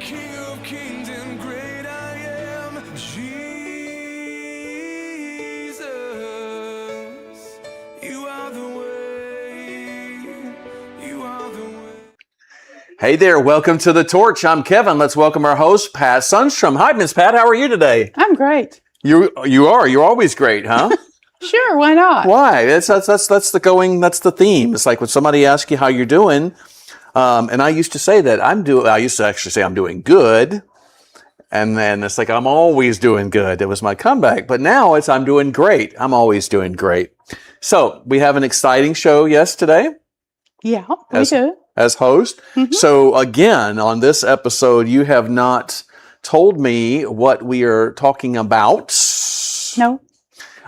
King of kings and great I am, Jesus. You are the way. You are the way. Hey there, welcome to The Torch. I'm Kevin. Let's welcome our host, Pat Sundstrom. Hi, Miss Pat. How are you today? I'm great. You are. You're always great, huh? Sure, why not? Why? That's the theme. It's like when somebody asks you how you're doing, and I used to say that I used to actually say I'm doing good, and then it's like I'm always doing good. It was my comeback, but now it's I'm doing great. I'm always doing great. So we have an exciting show, today. Yeah, we do. As host. Mm-hmm. So again, on this episode, you have not told me what we are talking about. No.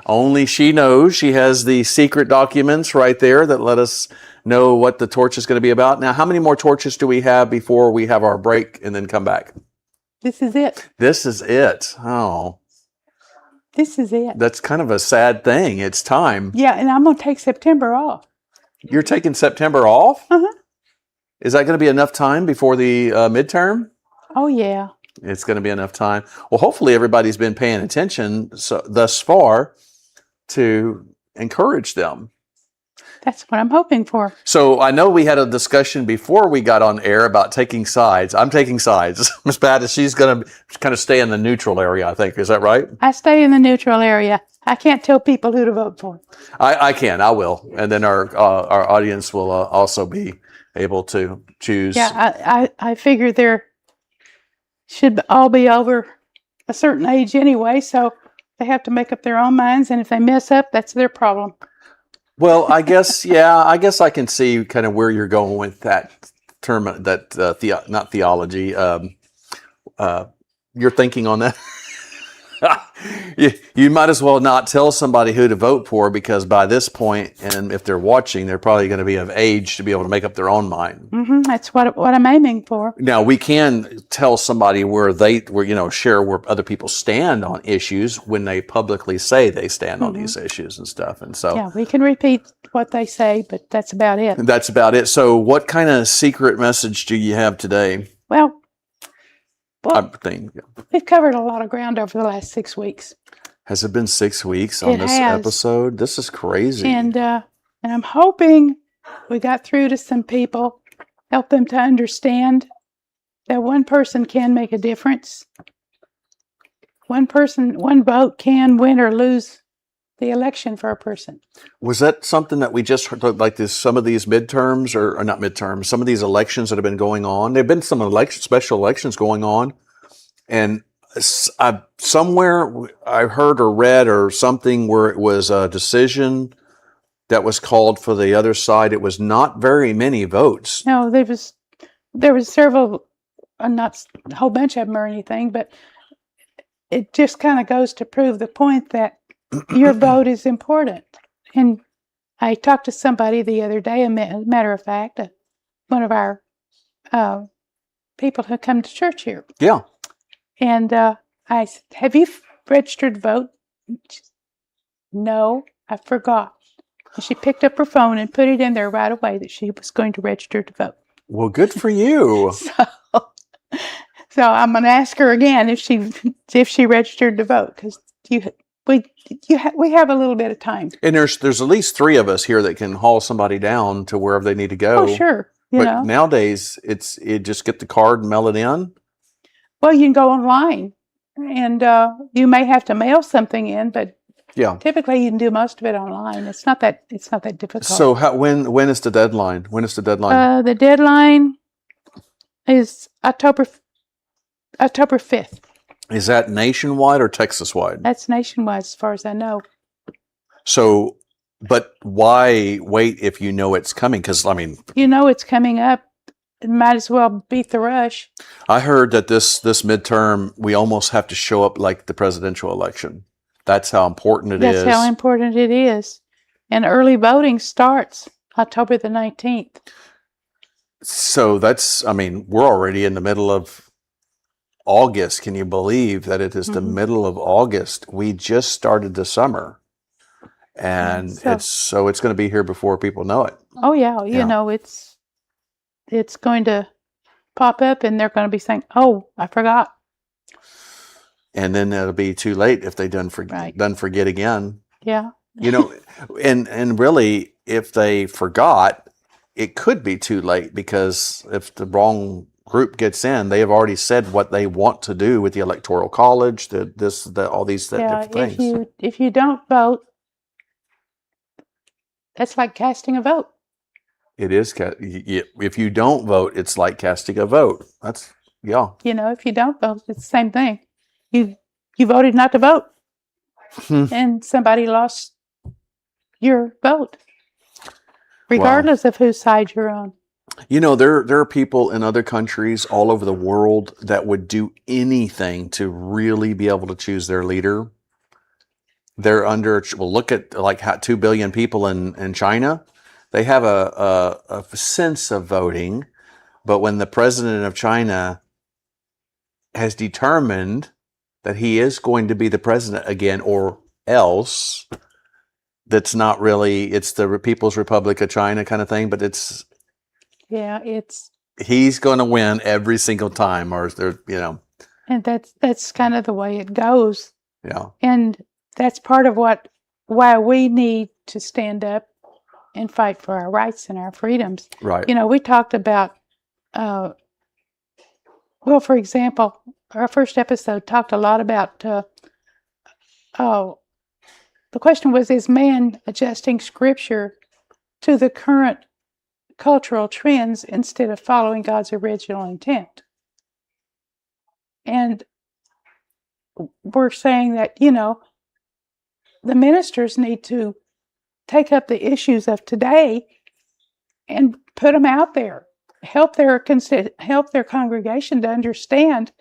Only she knows. She has the secret documents right there that let us know what the torch is going to be about. Now, how many more torches do we have before we have our break and then come back? This is it. This is it. Oh. This is it. That's kind of a sad thing. It's time. Yeah, and I'm going to take September off. You're taking September off? Uh-huh. Is that going to be enough time before the midterm? Oh, yeah. It's going to be enough time. Well, hopefully everybody's been paying attention thus far to encourage them. That's what I'm hoping for. So I know we had a discussion before we got on air about taking sides. I'm taking sides. Miss Pat, she's going to kind of stay in the neutral area, I think. Is that right? I stay in the neutral area. I can't tell people who to vote for. I can. I will. And then our audience will also be able to choose. Yeah, I figure there should all be over a certain age anyway, so they have to make up their own minds, and if they mess up, that's their problem. Well, I guess, I guess I can see kind of where you're going with that term, not theology, your thinking on that. You might as well not tell somebody who to vote for, because by this point, and if they're watching, they're probably going to be of age to be able to make up their own mind. Mm-hmm. That's what I'm aiming for. Now, we can tell somebody share where other people stand on issues when they publicly say they stand on these issues and stuff. And so, yeah, we can repeat what they say, but that's about it. That's about it. So what kind of secret message do you have today? Well, Thing. we've covered a lot of ground over the last 6 weeks. Has it been 6 weeks on this episode? This is crazy. And I'm hoping we got through to some people, help them to understand that one person can make a difference. One vote can win or lose the election for a person. Was that something that we just heard, like some of these midterms, or not midterms, some of these elections that have been going on? There have been some special elections going on, and somewhere I heard or read or something where it was a decision that was called for the other side. It was not very many votes. No, there was several, not a whole bunch of them or anything, but it just kind of goes to prove the point that your vote is important. And I talked to somebody the other day, a matter of fact, one of our people who come to church here. Yeah. And I said, have you registered to vote? No, I forgot. And she picked up her phone and put it in there right away that she was going to register to vote. Well, good for you. So I'm going to ask her again if she registered to vote, because we have a little bit of time. And there's at least 3 of us here that can haul somebody down to wherever they need to go. Oh, sure. But nowadays, you just get the card and mail it in. Well, you can go online, and you may have to mail something in, but typically you can do most of it online. It's not that difficult. So when is the deadline? When is the deadline? The deadline is October 5th. Is that nationwide or Texas-wide? That's nationwide as far as I know. So, but why wait if you know it's coming? Because, you know it's coming up. It might as well beat the rush. I heard that this midterm, we almost have to show up like the presidential election. That's how important it is. That's how important it is. And early voting starts October the 19th. So we're already in the middle of August. Can you believe that it is the middle of August? We just started the summer. And it's going to be here before people know it. Oh, yeah. You know, it's going to pop up and they're going to be saying, "Oh, I forgot." And then it'll be too late if they done Right. forget again. Yeah. You know, and really, if they forgot, it could be too late, because if the wrong group gets in, they have already said what they want to do with the Electoral College, all these Yeah. different things. If you don't vote, that's like casting a vote. It is. If you don't vote, it's like casting a vote. That's, yeah. You know, if you don't vote, it's the same thing. You voted not to vote, and somebody lost your vote, regardless of whose side you're on. You know, there are people in other countries all over the world that would do anything to really be able to choose their leader. They're under, well, look at like how 2 billion people in China. They have a sense of voting, but when the president of China has determined that he is going to be the president again, or else, that's not really, it's the People's Republic of China kind of thing, but it's, Yeah, he's going to win every single time, or there, you know. and that's kind of the way it goes. Yeah. And that's part of why we need to stand up and fight for our rights and our freedoms. Right. You know, we talked about, well, for example, our first episode talked a lot about, the question was, is man adjusting Scripture to the current cultural trends instead of following God's original intent? And we're saying that, you know, the ministers need to take up the issues of today and put them out there. Help their congregation to understand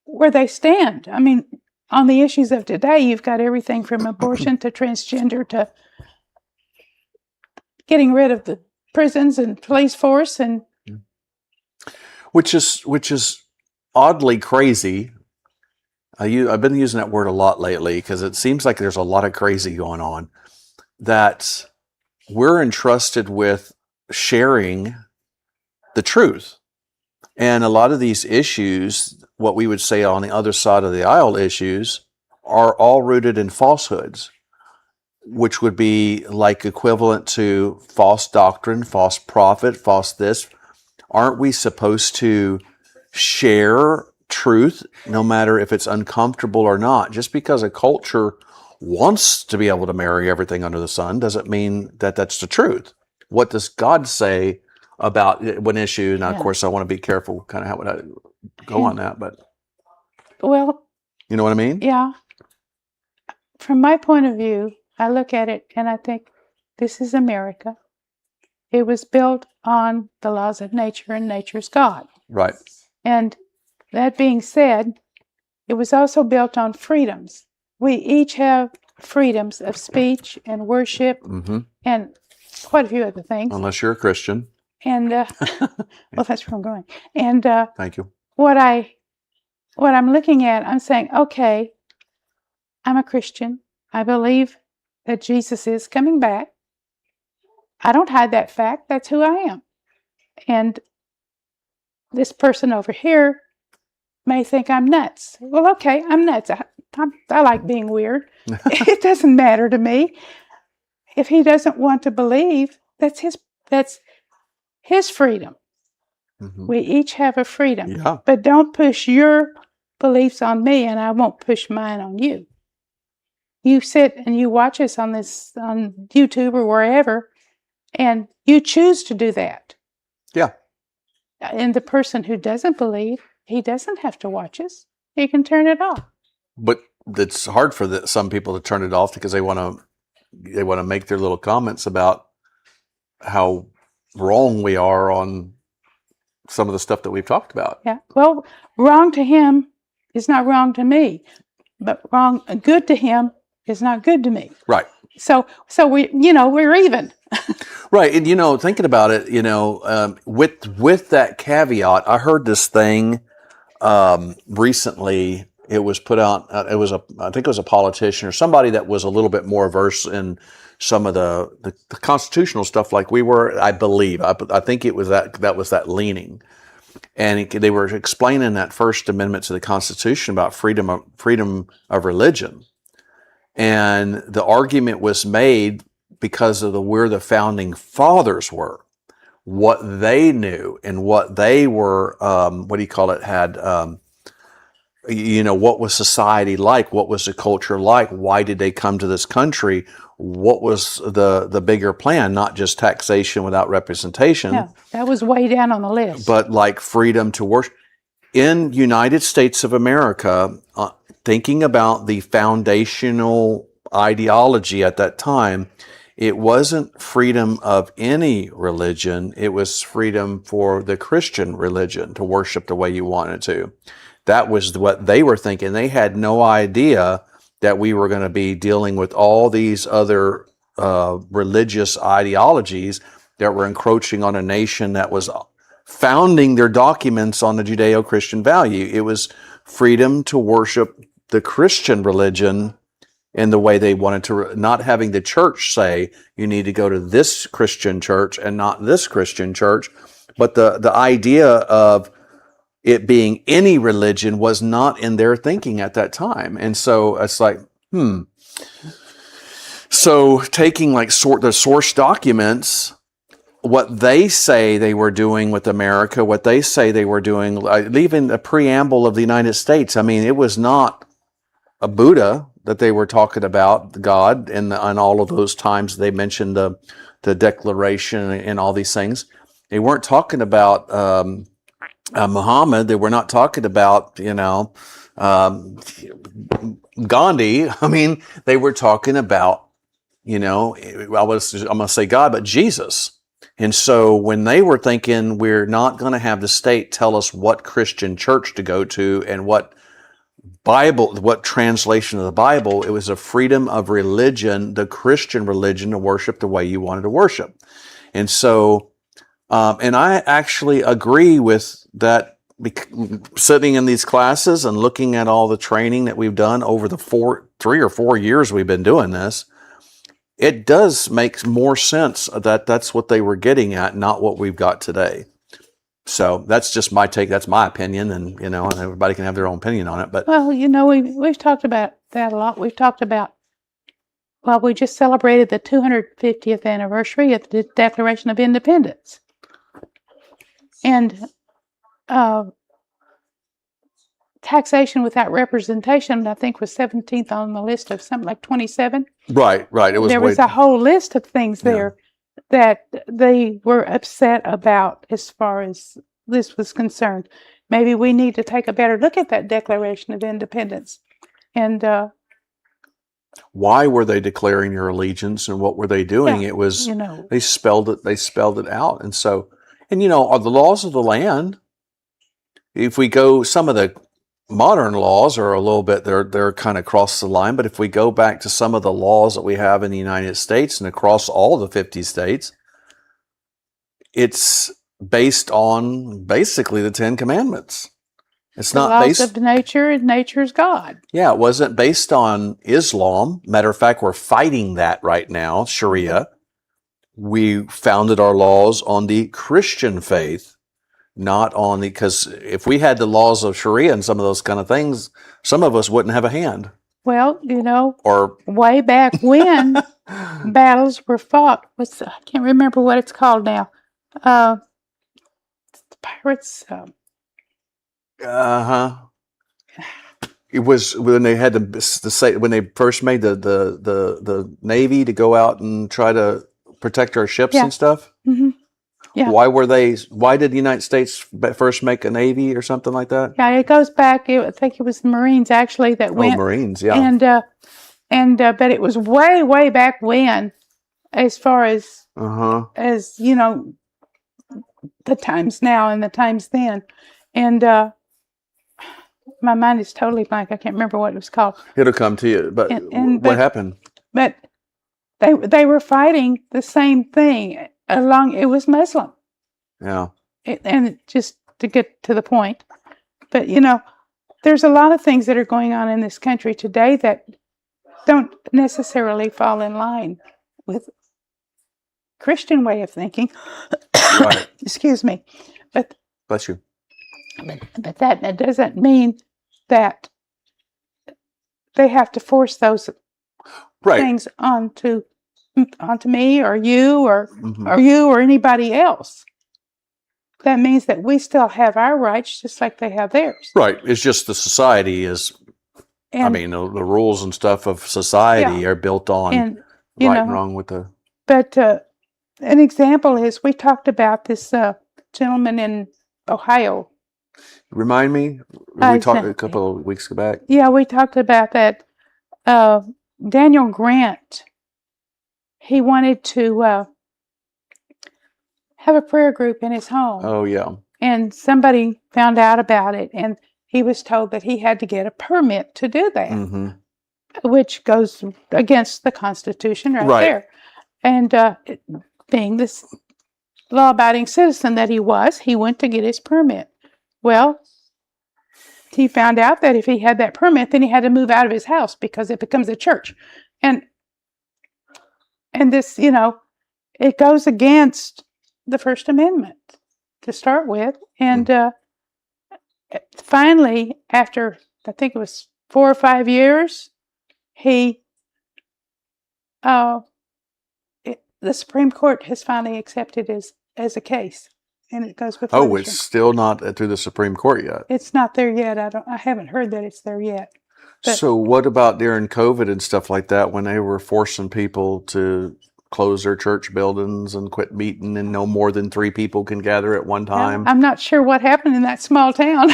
where they stand. I mean, on the issues of today, you've got everything from abortion to transgender to getting rid of the prisons and police force, and which is oddly crazy. I've been using that word a lot lately because it seems like there's a lot of crazy going on, that we're entrusted with sharing the truth. And a lot of these issues, what we would say on the other side of the aisle issues, are all rooted in falsehoods, which would be like equivalent to false doctrine, false prophet, false this. Aren't we supposed to share truth, no matter if it's uncomfortable or not? Just because a culture wants to be able to marry everything under the sun doesn't mean that that's the truth. What does God say about one issue? Now, of course, I want to be careful kind of how would I go on that, but well, you know what I mean? Yeah. From my point of view, I look at it and I think, this is America. It was built on the laws of nature, and nature's God. Right. And that being said, it was also built on freedoms. We each have freedoms of speech and worship, and quite a few other things. Unless you're a Christian. And well, that's where I'm going. And thank you. What I'm looking at, I'm saying, okay, I'm a Christian. I believe that Jesus is coming back. I don't hide that fact. That's who I am. And this person over here may think I'm nuts. Well, okay, I'm nuts. I like being weird. It doesn't matter to me. If he doesn't want to believe, that's his freedom. We each have a freedom. Yeah. But don't push your beliefs on me, and I won't push mine on you. You sit and you watch us on YouTube or wherever, and you choose to do that. Yeah. And the person who doesn't believe, he doesn't have to watch us. He can turn it off. But it's hard for some people to turn it off because they want to make their little comments about how wrong we are on some of the stuff that we've talked about. Yeah. Well, wrong to him is not wrong to me, but good to him is not good to me. Right. So we're even. Right. And, thinking about it, with that caveat, I heard this thing recently. It was put out, I think it was a politician or somebody that was a little bit more versed in some of the constitutional stuff like we were. I believe. I think it was that was that leaning, and they were explaining that First Amendment to the Constitution about freedom of religion, and the argument was made because of where the founding fathers were, what they knew, and what they were. What do you call it? Had what was society like? What was the culture like? Why did they come to this country? What was the bigger plan? Not just taxation without representation. No, that was way down on the list. But like freedom to worship. In United States of America, thinking about the foundational ideology at that time, it wasn't freedom of any religion. It was freedom for the Christian religion to worship the way you wanted to. That was what they were thinking. They had no idea that we were going to be dealing with all these other religious ideologies that were encroaching on a nation that was founding their documents on the Judeo-Christian value. It was freedom to worship the Christian religion in the way they wanted to, not having the church say, you need to go to this Christian church and not this Christian church. But the idea of it being any religion was not in their thinking at that time. And so it's like, So taking like the source documents, what they say they were doing with America, what they say they were doing, even the preamble of the United States, I mean, it was not a Buddha that they were talking about, God, and all of those times they mentioned the Declaration and all these things. They weren't talking about Muhammad. They were not talking about, Gandhi. I mean, they were talking about, I'm going to say God, but Jesus. And so when they were thinking, we're not going to have the state tell us what Christian church to go to and what translation of the Bible, it was a freedom of religion, the Christian religion, to worship the way you wanted to worship. And so, and I actually agree with that, sitting in these classes and looking at all the training that we've done over the 3 or 4 years we've been doing this. It does make more sense that that's what they were getting at, not what we've got today. So that's just my take. That's my opinion, and and everybody can have their own opinion on it. But well, we've talked about that a lot. We've talked about, we just celebrated the 250th anniversary of the Declaration of Independence, and taxation without representation, I think, was 17th on the list of something like 27. Right. There was a whole list of things there that they were upset about as far as this was concerned. Maybe we need to take a better look at that Declaration of Independence. And why were they declaring your allegiance, and what were they doing? It was they spelled it out, and so are the laws of the land. If we go, some of the modern laws are a little bit, they're kind of cross the line, but if we go back to some of the laws that we have in the United States and across all the 50 states, it's based on basically the 10 Commandments. It's the not laws based of nature, and nature's God. Yeah, it wasn't based on Islam. Matter of fact, we're fighting that right now, Sharia. We founded our laws on the Christian faith, not on because if we had the laws of Sharia and some of those kind of things, some of us wouldn't have a hand. Well, Or way back when battles were fought, I can't remember what it's called now. The pirates. It was when they had to say, when they first made the Navy to go out and try to protect our ships and stuff. Mm-hmm. Yeah. Why did the United States first make a Navy or something like that? Yeah, it goes back. I think it was the Marines actually that went. Oh, Marines, yeah. And but it was way back when, as far as the times now and the times then, and my mind is totally blank. I can't remember what it was called. It'll come to you. But what happened? But they were fighting the same thing. It was Muslim. Yeah. And just to get to the point, but there's a lot of things that are going on in this country today that don't necessarily fall in line with Christian way of thinking. Right. Excuse me. But Bless you. but that doesn't mean that they have to force those Right. things onto me or you or Mhm. you or anybody else. That means that we still have our rights just like they have theirs. Right. It's just the society is, And, the rules and stuff of society are built on and you right and know, wrong with the. but an example is we talked about this gentleman in Ohio. Remind me, we talked a couple of weeks back. Yeah, we talked about that. Daniel Grant, he wanted to have a prayer group in his home. Oh, yeah. And somebody found out about it, and he was told that he had to get a permit to do that, Mm-hmm. which goes against the Constitution right there. And being this law-abiding citizen that he was, he went to get his permit. Well, he found out that if he had that permit, then he had to move out of his house because it becomes a church. And this, it goes against the First Amendment to start with. And finally, after I think it was 4 or 5 years, the Supreme Court has finally accepted as a case, and it goes before. Oh, it's still not through the Supreme Court yet. It's not there yet. I haven't heard that it's there yet. But, so what about during COVID and stuff like that, when they were forcing people to close their church buildings and quit meeting, and no more than 3 people can gather at one time? I'm not sure what happened in that small town.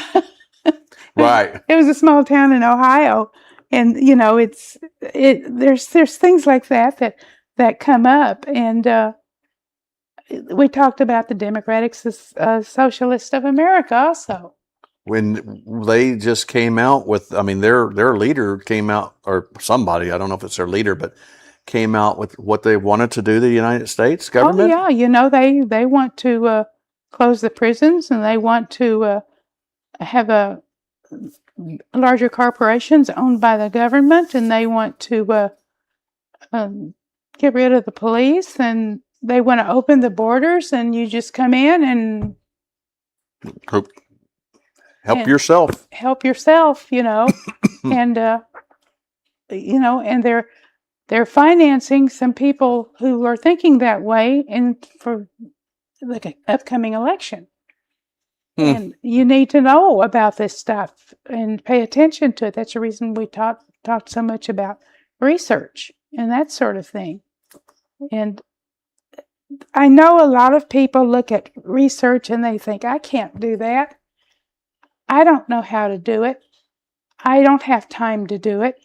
Right. It was a small town in Ohio, and there's things like that come up, and we talked about the Democratic Socialist of America also. When they just came out with, their leader came out, or somebody, I don't know if it's their leader, but came out with what they wanted to do to the United States government. Oh yeah, they want to close the prisons, and they want to have larger corporations owned by the government, and they want to get rid of the police, and they want to open the borders, and you just come in and help yourself. Help yourself, and and they're financing some people who are thinking that way, and for like an upcoming election. And you need to know about this stuff and pay attention to it. That's the reason we talked so much about research and that sort of thing. And I know a lot of people look at research and they think, I can't do that. I don't know how to do it. I don't have time to do it.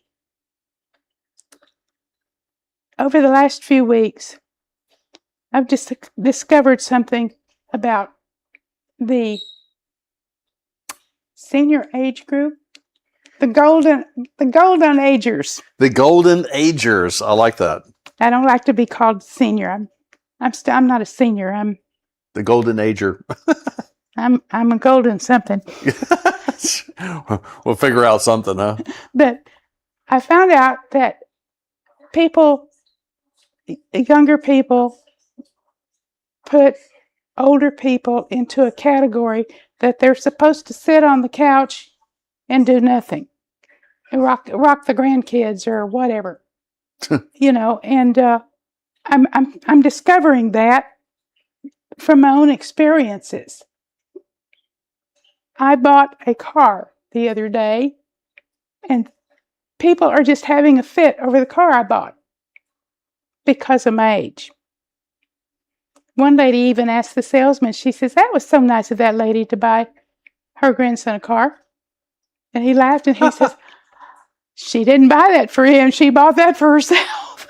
Over the last few weeks, I've just discovered something about the senior age group, the golden agers. The golden agers. I like that. I don't like to be called senior. I'm not a senior. I'm the golden ager. I'm a golden something. We'll figure out something, huh? But I found out that younger people put older people into a category that they're supposed to sit on the couch and do nothing, and rock the grandkids or whatever, And I'm discovering that from my own experiences. I bought a car the other day, and people are just having a fit over the car I bought because of my age. One lady even asked the salesman, she says, that was so nice of that lady to buy her grandson a car. And he laughed and he says, she didn't buy that for him. She bought that for herself.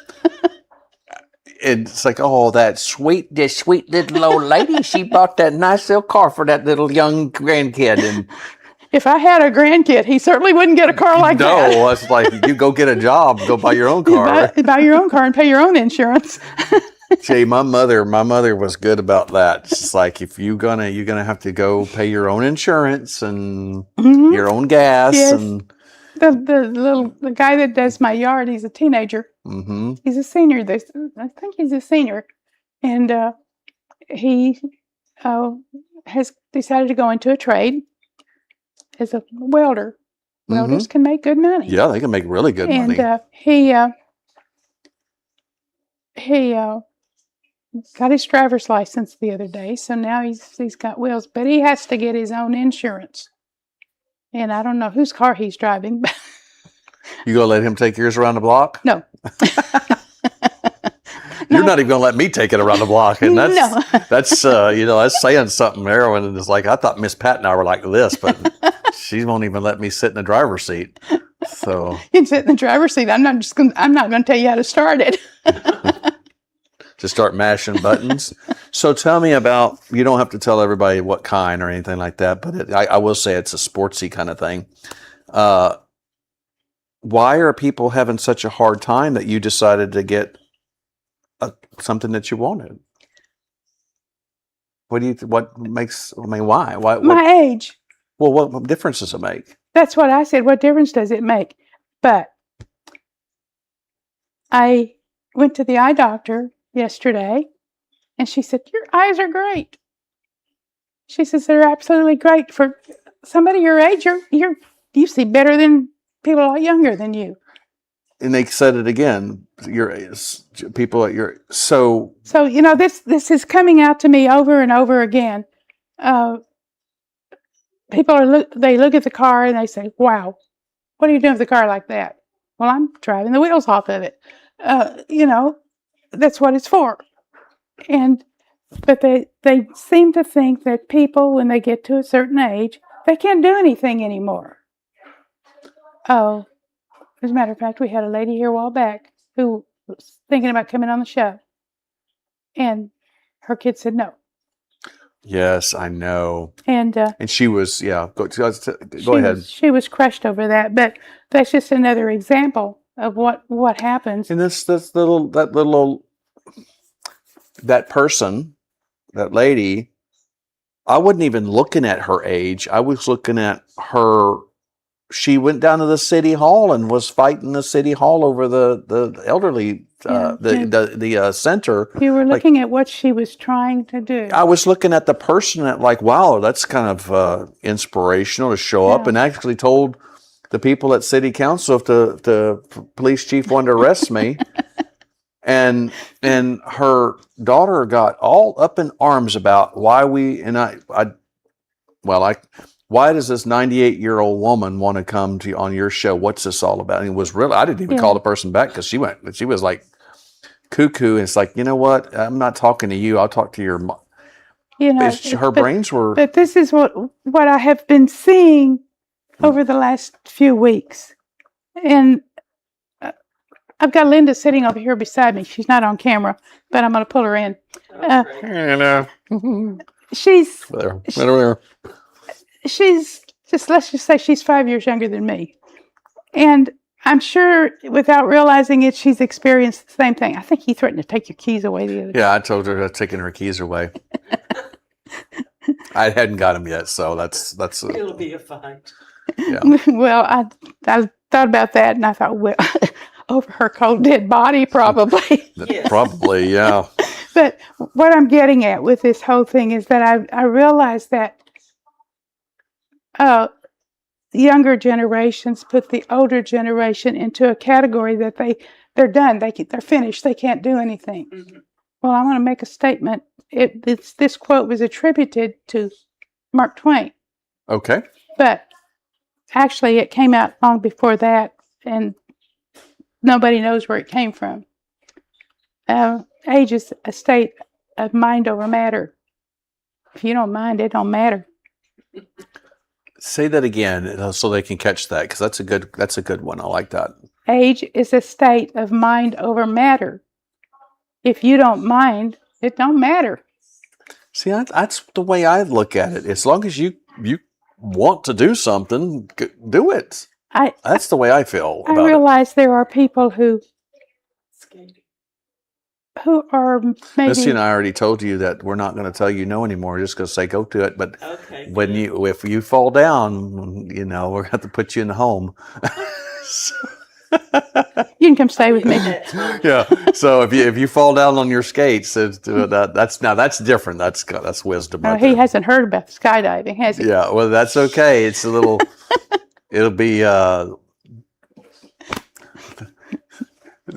It's like, oh, this sweet little old lady, she bought that nice little car for that little young grandkid. And if I had a grandkid, he certainly wouldn't get a car like that. No, it's like, you go get a job, go buy your own car. Buy your own car and pay your own insurance. See, my mother was good about that. It's like, if you're gonna have to go pay your own insurance and your own gas, Yes. and the guy that does my yard, he's a teenager. Mm-hmm. He's a senior. I think he's a senior, and he has decided to go into a trade as a welder. Welders can make good money. Yeah, they can make really good money. And he got his driver's license the other day, so now he's got wheels, but he has to get his own insurance. And I don't know whose car he's driving. But You gonna let him take yours around the block? no. You're not even gonna let me take it around the block, and that's No. that's that's saying something there. When it's like, I thought Miss Pat and I were like this, but she won't even let me sit in the driver's seat. So You can sit in the driver's seat. I'm not going to tell you how to start it. to start mashing buttons. So tell me about. You don't have to tell everybody what kind or anything like that, but I will say it's a sportsy kind of thing. Why are people having such a hard time that you decided to get something that you wanted? What makes? I mean, why? Why? My age. Well, what difference does it make? That's what I said. What difference does it make? But I went to the eye doctor yesterday, and she said, "Your eyes are great." She says they're absolutely great for somebody your age. You see better than people a lot younger than you. And they said it again. People at your so this is coming out to me over and over again. People they look at the car and they say, "Wow, what are you doing with the car like that?" Well, I'm driving the wheels off of it. That's what it's for. But they seem to think that people, when they get to a certain age, they can't do anything anymore. Oh, as a matter of fact, we had a lady here a while back who was thinking about coming on the show, and her kid said no. Yes, I know. And she was, go ahead. She was crushed over that, but that's just another example of what happens. And that person, that lady, I wasn't even looking at her age. I was looking at her. She went down to the city hall and was fighting the city hall over the elderly, the center. You were looking at what she was trying to do. I was looking at the person at like, wow, that's kind of inspirational to show up, and actually told the people at city council if the police chief wanted to arrest me. And her daughter got all up in arms about why why does this 98-year-old woman want to come on your show? What's this all about? And it was really, I didn't even call the person back because she was like cuckoo. And it's like, you know what? I'm not talking to you. I'll talk to your mom. Her brains were. But this is what I have been seeing over the last few weeks. And I've got Linda sitting over here beside me. She's not on camera, but I'm going to pull her in. She's let's just say she's 5 years younger than me. And I'm sure without realizing it, she's experienced the same thing. I think he threatened to take your keys away the other day. Yeah, I told her taking her keys away. I hadn't got them yet, so that's It'll be a fight. Yeah. Well, I thought about that, and I thought, well, over her cold dead body, probably. Yes. Probably, yeah. But what I'm getting at with this whole thing is that I realize that younger generations put the older generation into a category that they're done, they're finished, they can't do anything. Mm-hmm. Well, I want to make a statement. This quote was attributed to Mark Twain. Okay. But actually, it came out long before that, and nobody knows where it came from. Age is a state of mind over matter. If you don't mind, it don't matter. Say that again so they can catch that, because that's a good one. I like that. Age is a state of mind over matter. If you don't mind, it don't matter. See, that's the way I look at it. As long as you want to do something, do it. That's the way I feel about it. I realize there are people who are maybe... Missy and I already told you that we're not going to tell you no anymore. We're just going to say go to it. But if you fall down, we're going to have to put you in the home. You can come stay with me. Yeah. So if you fall down on your skates, that's different. That's wisdom. Right He there. hasn't heard about skydiving, has he? Yeah. Well, that's okay. It's a little. It'll be the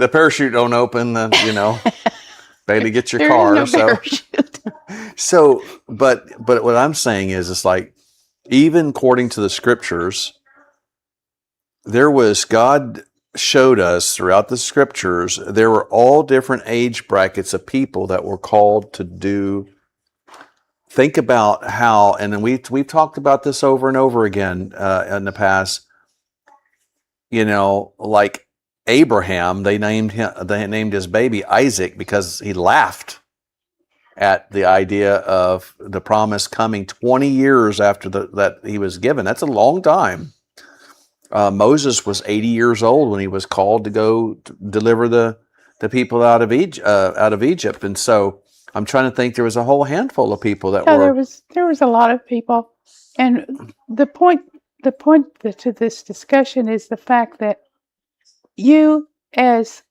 parachute don't open. Bailey, get your There car. is no parachute. So, but what I'm saying is, it's like, even according to the scriptures, God showed us throughout the scriptures, there were all different age brackets of people that were called to do. Think about how, and then we've talked about this over and over again in the past. Like Abraham, they named his baby Isaac because he laughed at the idea of the promise coming 20 years after that he was given. That's a long time. Moses was 80 years old when he was called to go to deliver the people out of Egypt. And so I'm trying to think, there was a whole handful of people that were. There was a lot of people, and the point to this discussion is the fact that you, as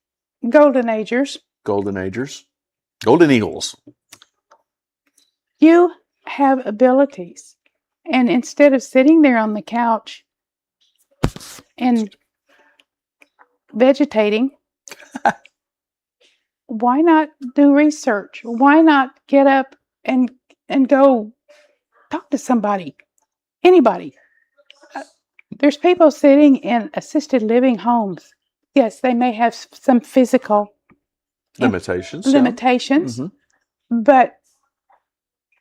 golden agers, Golden Eagles, you have abilities, and instead of sitting there on the couch and vegetating, why not do research? Why not get up and go talk to somebody, anybody? There's people sitting in assisted living homes. Yes, they may have some physical limitations, but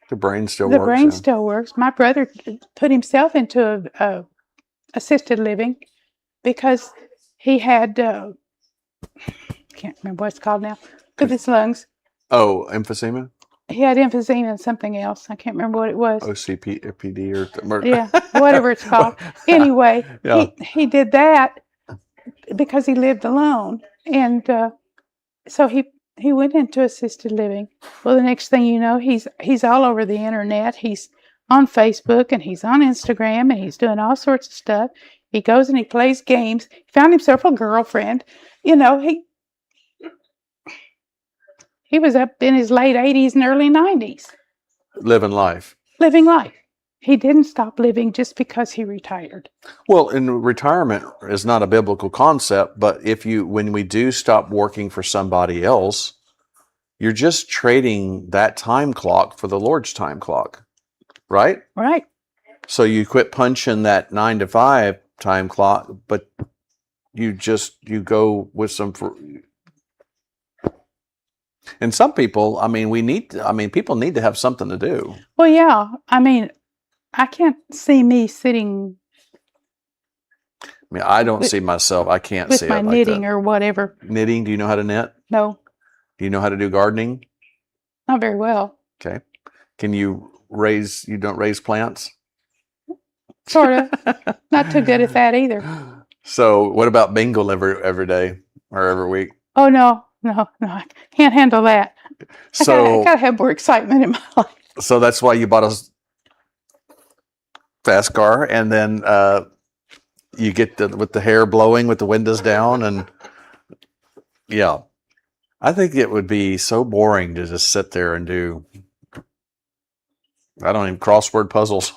the brain still works. My brother put himself into a assisted living because he had can't remember what it's called now, with his lungs. Oh, emphysema? He had emphysema and something else. I can't remember what it was. OCPD or yeah, whatever it's called. Anyway, yeah. he did that because he lived alone, and so he went into assisted living. Well, the next thing you know, he's all over the internet. He's on Facebook and he's on Instagram and he's doing all sorts of stuff. He goes and he plays games. He found himself a girlfriend. He was up in his late 80s and early 90s. Living life. He didn't stop living just because he retired. Well, and retirement is not a biblical concept, but when we do stop working for somebody else, you're just trading that time clock for the Lord's time clock, right? Right. So you quit punching that 9 to 5 time clock, but you go with some. And some people, people need to have something to do. Well, yeah. I can't see me sitting. I don't see myself. I can't see it with my knitting or whatever. Knitting? Do you know how to knit? No. Do you know how to do gardening? Not very well. Okay. Can you don't raise plants? Sort of. Not too good at that either. So what about bingo every day or every week? Oh, no. I can't handle that. I gotta have more excitement in my life. So that's why you bought a fast car, and then you get with the hair blowing with the windows down, and yeah. I think it would be so boring to just sit there and do, I don't even, crossword puzzles.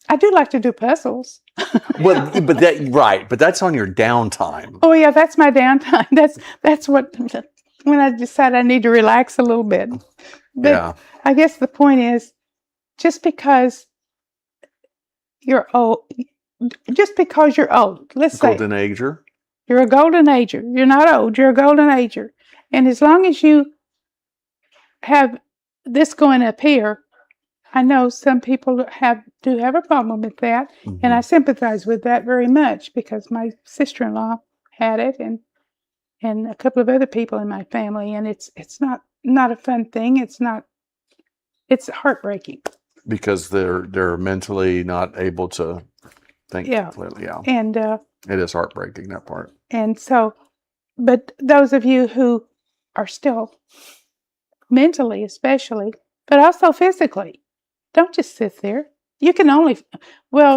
I do like to do puzzles. Well, but that's on your downtime. Oh yeah, that's my downtime. That's what, when I decide I need to relax a little bit. But yeah. I guess the point is, just because you're old, let's say golden ager. You're a golden ager. You're not old. You're a golden ager. And as long as you have this going up here, I know some people do have a problem with that, mm-hmm. and I sympathize with that very much because my sister-in-law had it, and a couple of other people in my family, and it's not a fun thing. It's heartbreaking because they're mentally not able to think clearly. Yeah, and it is heartbreaking, that part. And so, but those of you who are still mentally, especially, but also physically. Don't just sit there. You can only,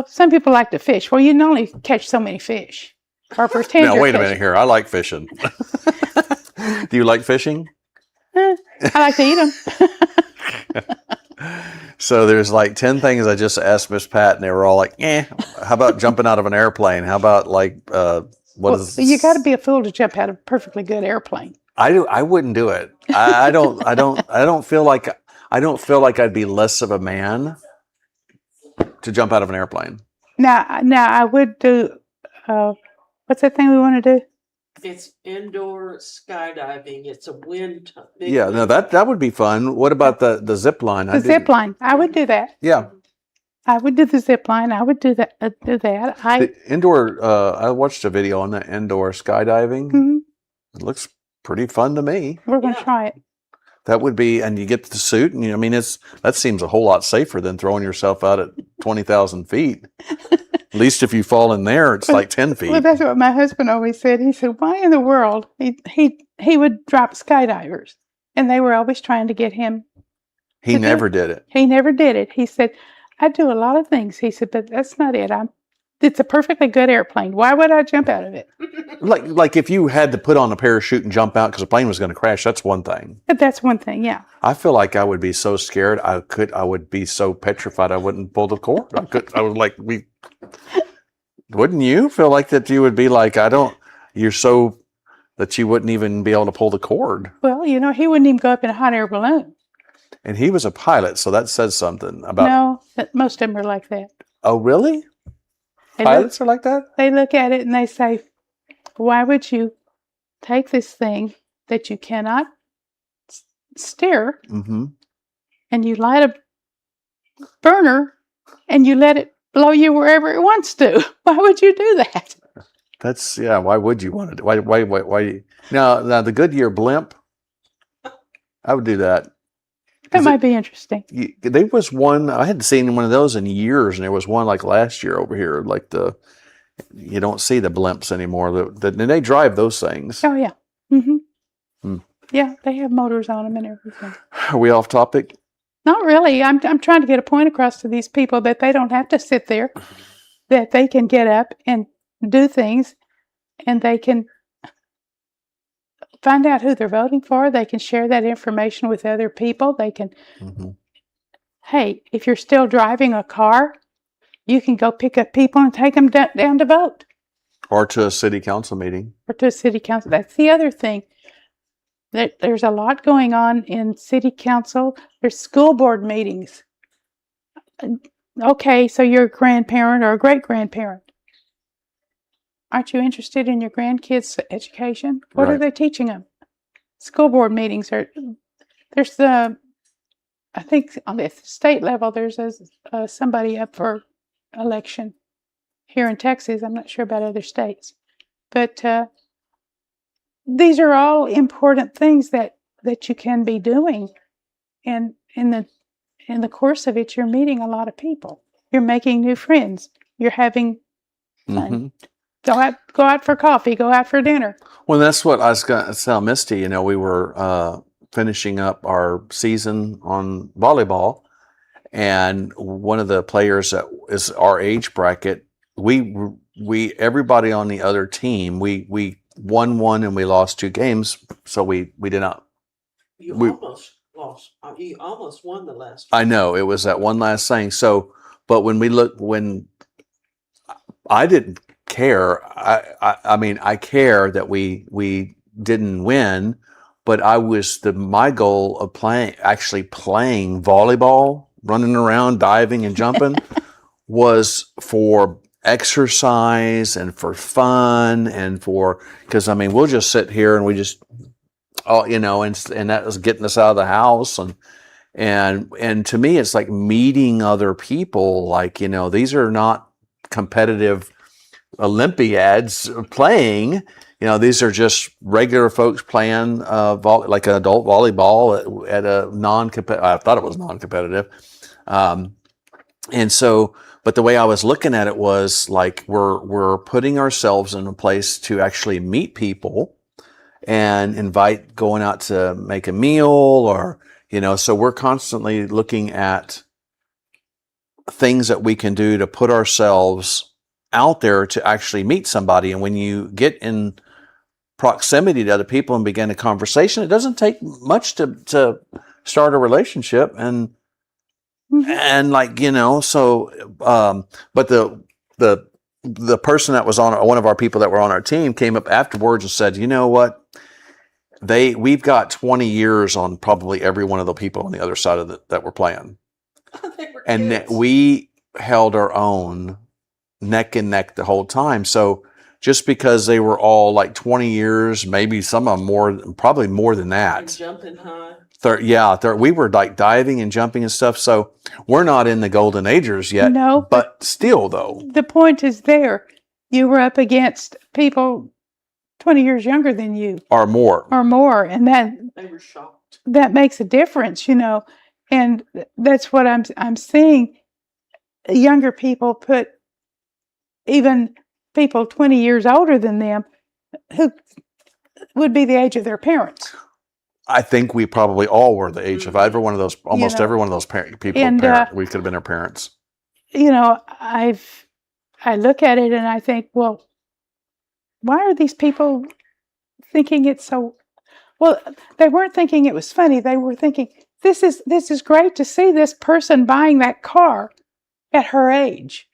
some people like to fish. Well, you can only catch so many fish. or pretend Now, you're wait a fishing. minute here. I like fishing. Do you like fishing? I like to eat them. So there's like 10 things I just asked Miss Pat, and they were all like, how about jumping out of an airplane? How about like, Well, you got to be a fool to jump out of a perfectly good airplane. I wouldn't do it. I don't feel like I'd be less of a man to jump out of an airplane. Now I would do. What's that thing we want to do? It's indoor skydiving. It's a wind. Yeah, no, that would be fun. What about the zip line? The zip line. I would do that. Yeah, I would do the zip line. I would do that. the indoor. I watched a video on the indoor skydiving. Mhm. It looks pretty fun to me. We're going to Yeah. try it. That would be, and you get the suit, and I mean, that seems a whole lot safer than throwing yourself out at 20,000 feet. At least if you fall in there, it's like 10 feet. Well, that's what my husband always said. He said, "Why in the world?" He would drop skydivers, and they were always trying to get him. He never did it. He never did it. He said, "I do a lot of things." He said, "But that's not it. It's a perfectly good airplane. Why would I jump out of it?" Like if you had to put on a parachute and jump out because the plane was going to crash, that's one thing. But that's one thing. Yeah. I feel like I would be so scared. I would be so petrified. I wouldn't pull the cord. I would like Wouldn't you feel like that? You would be like, you're so that you wouldn't even be able to pull the cord. Well, he wouldn't even go up in a hot air balloon. And he was a pilot, so that says something about. No, but most of them are like that. Oh, really? They Pilots are like that? They look at it and they say, "Why would you take this thing that you cannot steer Mm-hmm. and you light a burner and you let it blow you wherever it wants to? Why would you do that?" That's Why would you want to? Why? Now the Goodyear blimp. I would do that. That might be interesting. There was one. I hadn't seen one of those in years, and there was one like last year over here. Like you don't see the blimps anymore. And they drive those things. Oh yeah. Mm-hmm. Hmm. Yeah, they have motors on them and everything. Are we off topic? Not really. I'm trying to get a point across to these people that they don't have to sit there, that they can get up and do things, and they can find out who they're voting for. They can share that information with other people. They can, Mm-hmm. hey, if you're still driving a car, you can go pick up people and take them down to vote. Or to a city council meeting. Or to a city council. That's the other thing. There's a lot going on in city council. There's school board meetings. Okay, so you're a grandparent or a great-grandparent. Aren't you interested in your grandkids' education? What are Right. they teaching them? School board meetings there's I think on the state level, there's somebody up for election here in Texas. I'm not sure about other states. But these are all important things that you can be doing. And in the course of it, you're meeting a lot of people. You're making new friends. You're having fun. Mm-hmm. Go out for coffee. Go out for dinner. Well, that's what I was going to tell Misty. We were finishing up our season on volleyball, and one of the players that is our age bracket, we everybody on the other team, we won one and we lost 2 games, so we did not. You almost lost. You almost won the last one. I know it was that one last thing. So, but when I didn't care. I mean, I care that we didn't win, but my goal of actually playing volleyball, running around, diving and jumping, was for exercise and for fun and because I mean, we'll just sit here and we just, and that was getting us out of the house and to me, it's like meeting other people. Like, these are not competitive Olympiads playing. These are just regular folks playing like an adult volleyball at a non-competitive. I thought it was non-competitive, and so. But the way I was looking at it was like we're putting ourselves in a place to actually meet people and invite going out to make a meal or so we're constantly looking at things that we can do to put ourselves out there to actually meet somebody. And when you get in proximity to other people and begin a conversation, it doesn't take much to start a relationship. And like, but the person that was on, one of our people that were on our team, came up afterwards and said, you know what? We've got 20 years on probably every one of the people on the other side of that were playing. They were And kids. we held our own neck and neck the whole time. So just because they were all like 20 years, maybe some of them probably more than And that. jumping high. We were like diving and jumping and stuff. So we're not in the golden ages yet. No, but still though. The point is there. You were up against people 20 years younger than you. Or more. And They were shocked. that makes a difference, And that's what I'm seeing. Younger people put even people 20 years older than them who would be the age of their parents. I think we probably all were the age of every one of those, almost every one of those people. And, we could have been our parents. I look at it and I think, well, why are these people thinking it's so? Well, they weren't thinking it was funny. They were thinking, this is great to see this person buying that car at her age.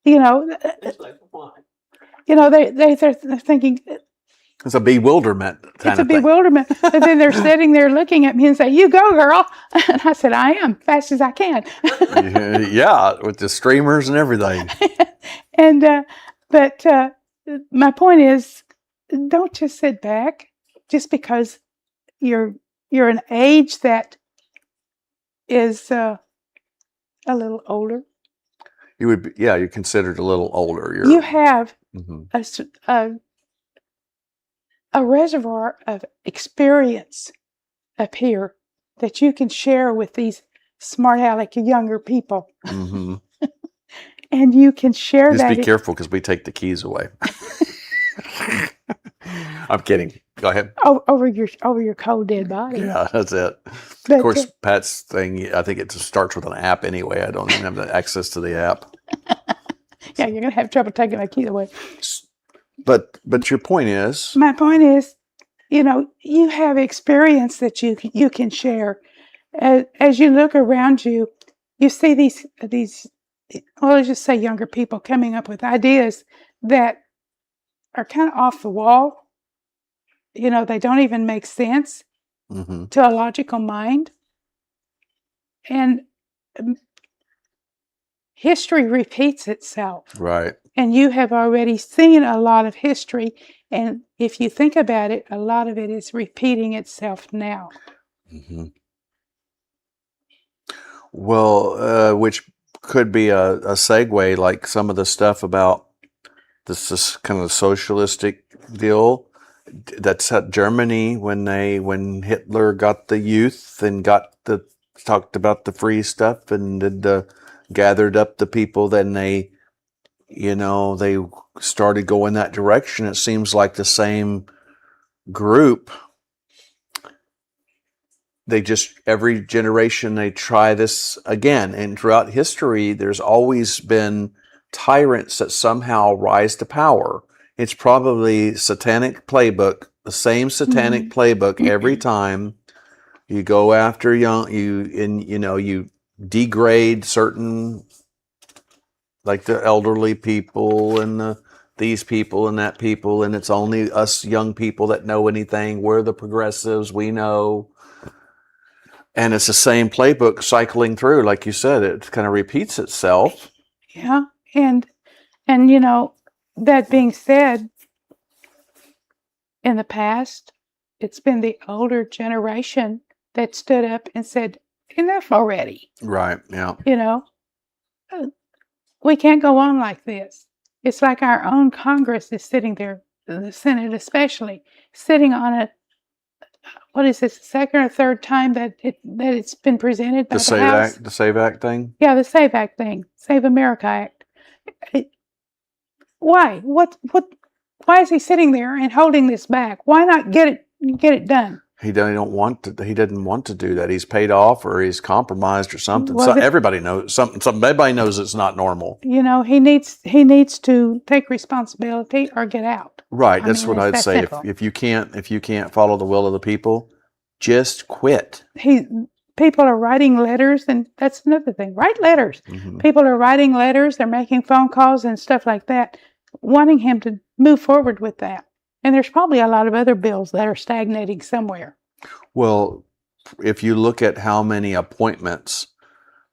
It's like, why? They're thinking, It's a bewilderment. it's a bewilderment. But then they're sitting there looking at me and say, "You go, girl." And I said, "I am, fast as I can." Yeah, with the streamers and everything. And but my point is, don't just sit back just because you're an age that is a little older. You would be, you're considered a little older. You have Mhm. a reservoir of experience up here that you can share with these smart aleck younger people. Mm-hmm. And you can share Just that. be careful because we take the keys away. I'm kidding. Go ahead. Over your cold dead body. Yeah, that's it. But, of course, Pat's thing, I think it starts with an app anyway. I don't even have the access to the app. Yeah, you're going to have trouble taking my keys away. But your point is? My point is, you have experience that you can share. As you look around you, you see these, well, let's just say younger people coming up with ideas that are kind of off the wall. They don't even make sense to a logical mind. And history repeats itself. Right. And you have already seen a lot of history. And if you think about it, a lot of it is repeating itself now. Mm-hmm. Well, which could be a segue, like some of the stuff about this kind of socialistic deal that's at Germany when Hitler got the youth and talked about the free stuff and gathered up the people. Then they started going that direction. It seems like the same group. They just, every generation, they try this again. And throughout history, there's always been tyrants that somehow rise to power. It's probably satanic playbook, the same satanic playbook every time. You go after you degrade certain, like the elderly people and these people and that people, and it's only us young people that know anything. We're the progressives, we know. And it's the same playbook cycling through, like you said. It kind of repeats itself. Yeah, and that being said, in the past, it's been the older generation that stood up and said, "Enough already." Right. Yeah. We can't go on like this. It's like our own Congress is sitting there, the Senate especially, sitting on a. What is this? Second or third time that it's been presented by the House? The Save Act thing. Yeah, the Save Act thing, Save America Act. Why? Why is he sitting there and holding this back? Why not get it done? He don't want to. He didn't want to do that. He's paid off, or he's compromised, or something. Well, So everybody knows something. Everybody knows it's not normal. he needs to take responsibility or get out. Right. I That's mean, what it's I'd that say. simple. If you can't follow the will of the people, just quit. People are writing letters, and that's another thing. Write letters. Mhm. People are writing letters. They're making phone calls and stuff like that, wanting him to move forward with that. And there's probably a lot of other bills that are stagnating somewhere. Well, if you look at how many appointments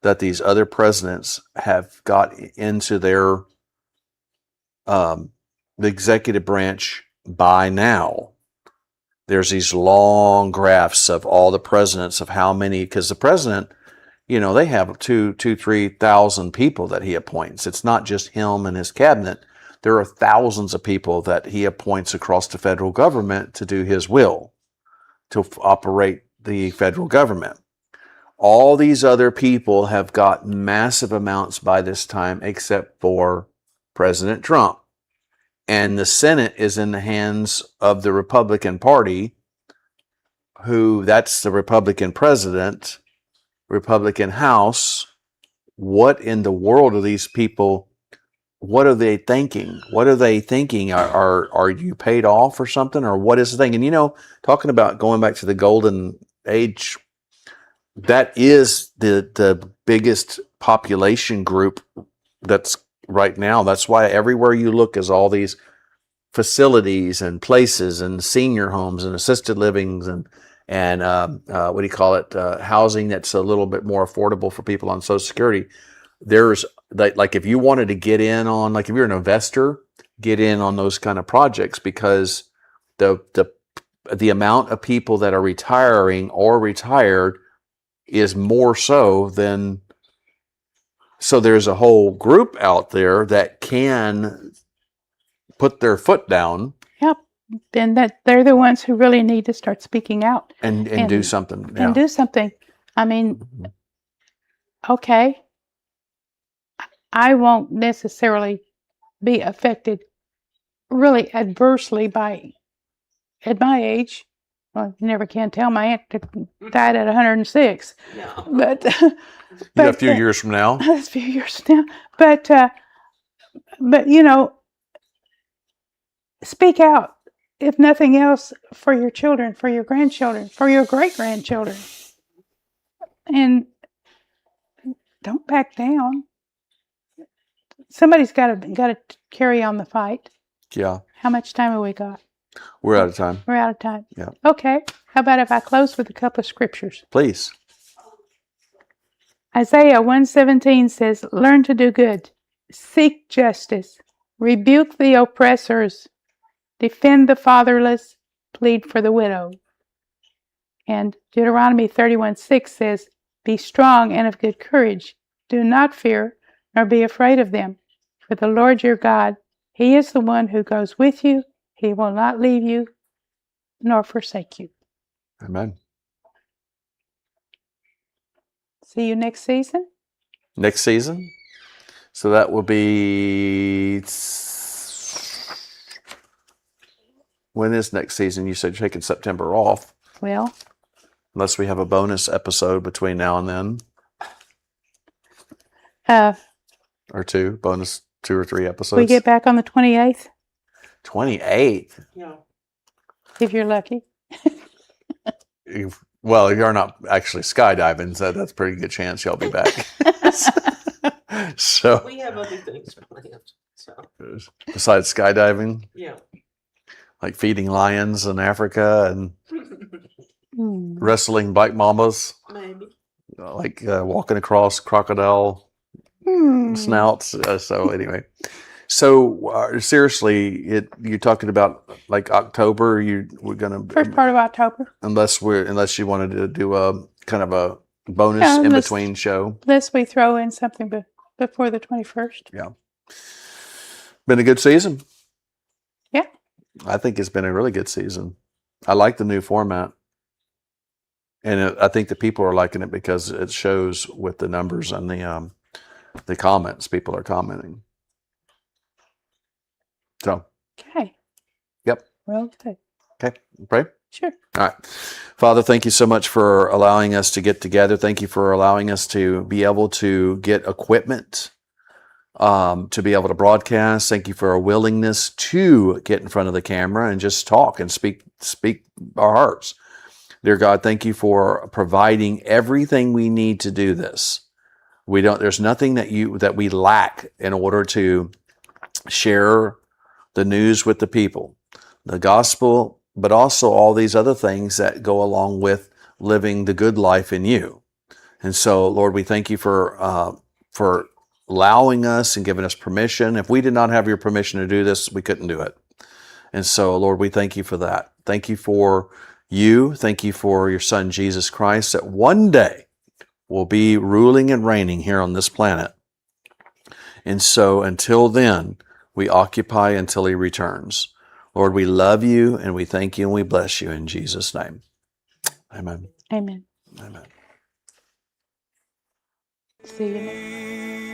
that these other presidents have got into their the executive branch by now, there's these long graphs of all the presidents of how many, because the president, they have 3,000 people that he appoints. It's not just him and his cabinet. There are thousands of people that he appoints across the federal government to do his will, to operate the federal government. All these other people have got massive amounts by this time, except for President Trump. And the Senate is in the hands of the Republican Party, that's the Republican president, Republican House. What in the world are these people? What are they thinking? What are they thinking? Are you paid off or something? Or what is the thing? And talking about going back to the golden age, that is the biggest population group that's right now. That's why everywhere you look is all these facilities and places and senior homes and assisted livings and what do you call it? Housing that's a little bit more affordable for people on Social Security. There's like if you wanted to get in on, like if you're an investor, get in on those kind of projects, because the amount of people that are retiring or retired is more so than. So there's a whole group out there that can put their foot down. Yep. Then they're the ones who really need to start speaking out and do something. Yeah. And do something. I mean, okay, I won't necessarily be affected really adversely at my age. Well, you never can tell. My aunt died at 106. Yeah. But a few years from now. That's a few years now. But speak out, if nothing else, for your children, for your grandchildren, for your great-grandchildren. And don't back down. Somebody's got to carry on the fight. Yeah. How much time have we got? We're out of time. We're out of time. Yeah. Okay. How about if I close with a couple of scriptures? Please. Isaiah 1:17 says, "Learn to do good, seek justice, rebuke the oppressors, defend the fatherless, plead for the widow." And Deuteronomy 31:6 says, "Be strong and of good courage. Do not fear, nor be afraid of them. For the Lord your God, He is the one who goes with you. He will not leave you, nor forsake you." Amen. See you next season. Next season. So that will be. When is next season? You said you're taking September off. Well, Unless we have a bonus episode between now and then. Or two or three episodes. we get back on the 28th, 28th. Yeah. if you're lucky. Well, you're not actually skydiving, so that's a pretty good chance y'all be back. So, We have other things planned. So besides skydiving, yeah. like feeding lions in Africa and Hmm. wrestling bike mamas, Maybe. like walking across crocodile snouts. So anyway, seriously, you're talking about like October. We're gonna First part of October. unless you wanted to do a kind of a bonus Yeah, in between show. Unless we throw in something before the 21st. Yeah, been a good season. Yeah. I think it's been a really good season. I like the new format. And I think the people are liking it because it shows with the numbers and the comments. People are commenting. So. Okay. Yep. Well, good. Okay. Pray. Sure. All right. Father, thank you so much for allowing us to get together. Thank you for allowing us to be able to get equipment to be able to broadcast. Thank you for a willingness to get in front of the camera and just talk and speak our hearts. Dear God, thank you for providing everything we need to do this. There's nothing that we lack in order to share the news with the people, the gospel, but also all these other things that go along with living the good life in you. And so, Lord, we thank you for allowing us and giving us permission. If we did not have your permission to do this, we couldn't do it. And so, Lord, we thank you for that. Thank you for you. Thank you for your Son, Jesus Christ, that one day will be ruling and reigning here on this planet. And so until then, we occupy until he returns. Lord, we love you and we thank you and we bless you in Jesus' name. Amen. Amen. Amen. See you later.